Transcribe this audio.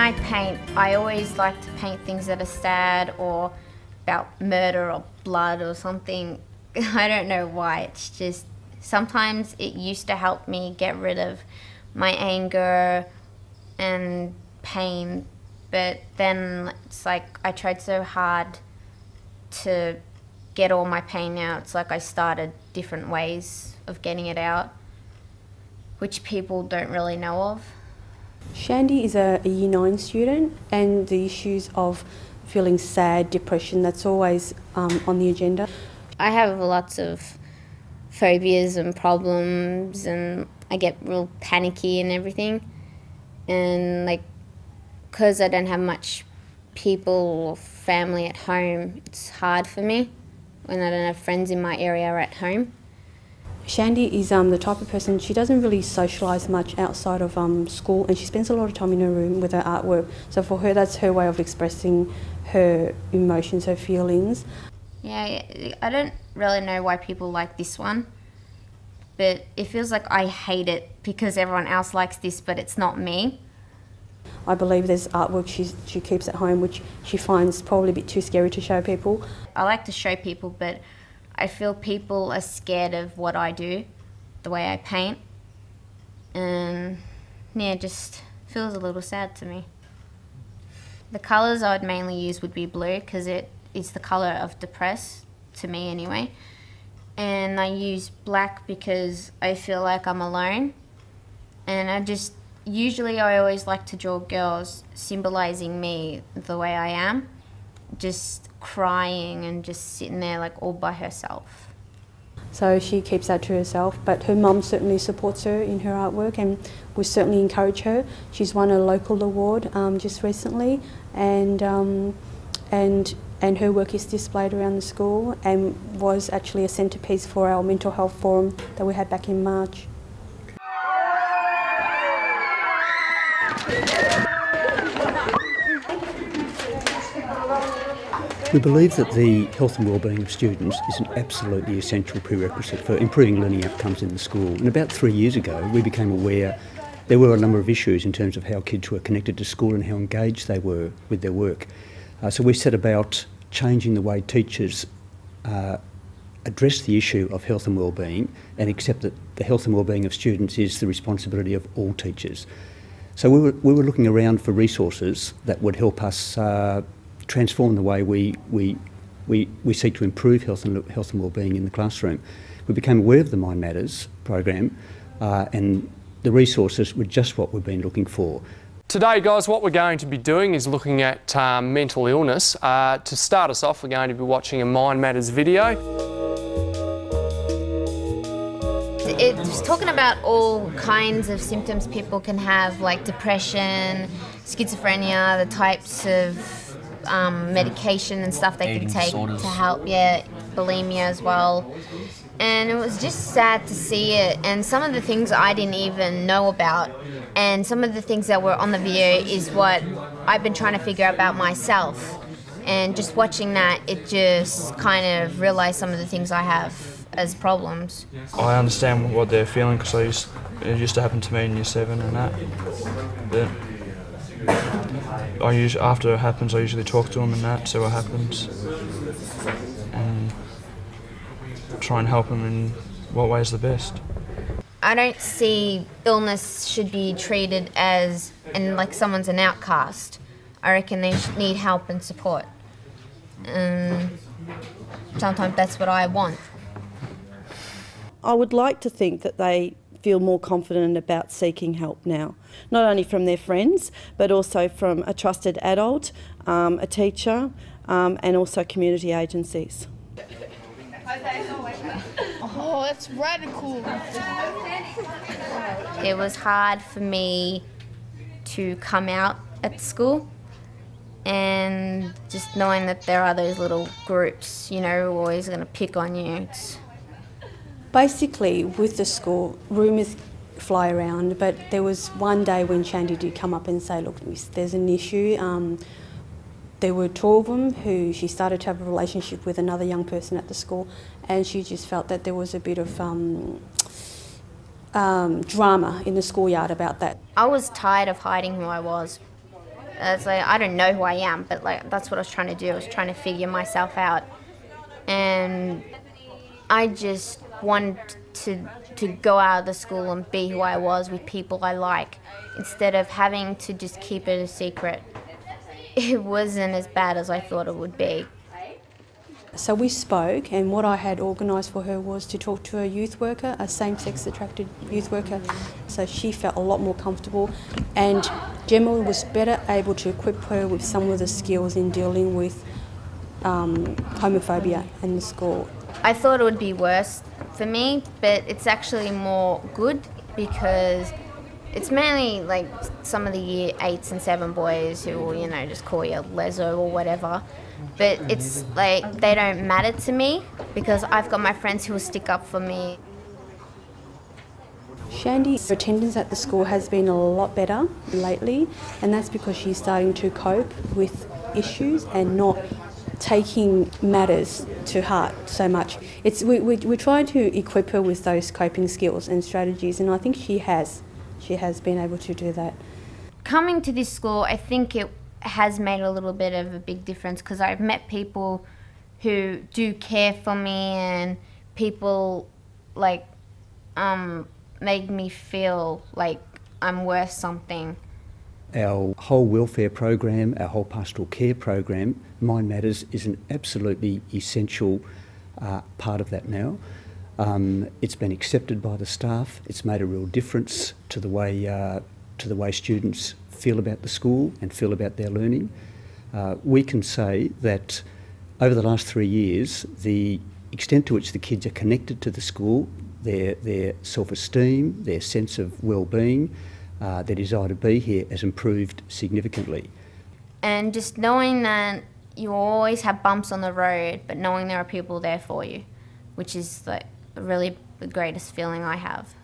I paint, I always like to paint things that are sad or about murder or blood or something. I don't know why, it's just, sometimes it used to help me get rid of my anger and pain, but then it's like I tried so hard to get all my pain out. It's like I started different ways of getting it out, which people don't really know of. Shandy is a Year 9 student, and the issues of feeling sad, depression, that's always on the agenda. I have lots of phobias and problems, and I get real panicky and everything. And like, because I don't have much people or family at home, it's hard for me when I don't have friends in my area or at home. Shandy is the type of person, she doesn't really socialise much outside of school, and she spends a lot of time in her room with her artwork. So for her, that's her way of expressing her emotions, her feelings. Yeah, I don't really know why people like this one, but it feels like I hate it because everyone else likes this, but it's not me. I believe there's artwork she keeps at home which she finds probably a bit too scary to show people. I like to show people, but I feel people are scared of what I do, the way I paint, and yeah, it just feels a little sad to me. The colours I would mainly use would be blue because it is the colour of depressed, to me anyway, and I use black because I feel like I'm alone, and usually I always like to draw girls symbolising me the way I am, just crying and just sitting there like all by herself. So she keeps that to herself, but her mum certainly supports her in her artwork, and we certainly encourage her. She's won a local award just recently, and her work is displayed around the school and was actually a centrepiece for our mental health forum that we had back in March. We believe that the health and wellbeing of students is an absolutely essential prerequisite for improving learning outcomes in the school. And about 3 years ago, we became aware there were a number of issues in terms of how kids were connected to school and how engaged they were with their work. So we set about changing the way teachers address the issue of health and wellbeing and accept that the health and wellbeing of students is the responsibility of all teachers. So we were looking around for resources that would help us transform the way we seek to improve health and wellbeing in the classroom. We became aware of the Mind Matters program, and the resources were just what we've been looking for. Today, guys, what we're going to be doing is looking at mental illness. To start us off, we're going to be watching a Mind Matters video. It's talking about all kinds of symptoms people can have, like depression, schizophrenia, the types of medication and stuff they can take to help, bulimia as well. And it was just sad to see it, and some of the things I didn't even know about, and some of the things that were on the video is what I've been trying to figure out about myself. And just watching that, it just kind of realised some of the things I have as problems. I understand what they're feeling because it used to happen to me in Year 7 and that. But after it happens, I usually talk to them and that, see what happens, and try and help them in what way is the best. I don't see illness should be treated as like someone's an outcast. I reckon they need help and support. Sometimes that's what I want. I would like to think that they feel more confident about seeking help now, not only from their friends, but also from a trusted adult, a teacher, and also community agencies. Oh, that's radical. It was hard for me to come out at school, and just knowing that there are those little groups, you know, always going to pick on you. Basically, with the school, rumours fly around, but there was one day when Shandy did come up and say, look, miss, there's an issue. There were 2 of them who she started to have a relationship with another young person at the school, and she just felt that there was a bit of drama in the schoolyard about that. I was tired of hiding who I was, It's like, I don't know who I am, but like that's what I was trying to do. I was trying to figure myself out, and I just wanted to go out of the school and be who I was with people I like, instead of having to just keep it a secret. It wasn't as bad as I thought it would be. So we spoke, and what I had organised for her was to talk to a youth worker, a same-sex attracted youth worker, so she felt a lot more comfortable, and Gemma was better able to equip her with some of the skills in dealing with homophobia in the school. I thought it would be worse for me, but it's actually more good, because it's mainly like some of the year 8s and 7 boys who will, you know, just call you leso or whatever. But it's like they don't matter to me, because I've got my friends who will stick up for me. Shandy's attendance at the school has been a lot better lately, and that's because she's starting to cope with issues and not taking matters to heart so much. We try to equip her with those coping skills and strategies, and I think she has been able to do that. Coming to this school, I think it has made a little bit of a big difference, because I've met people who do care for me, and people like make me feel like I'm worth something. Our whole welfare program, our whole pastoral care program, Mind Matters, is an absolutely essential part of that now. It's been accepted by the staff. It's made a real difference to the way students feel about the school and feel about their learning. We can say that over the last 3 years, the extent to which the kids are connected to the school, their self-esteem, their sense of well-being, their desire to be here has improved significantly. And just knowing that you always have bumps on the road, but knowing there are people there for you, which is like really the greatest feeling I have.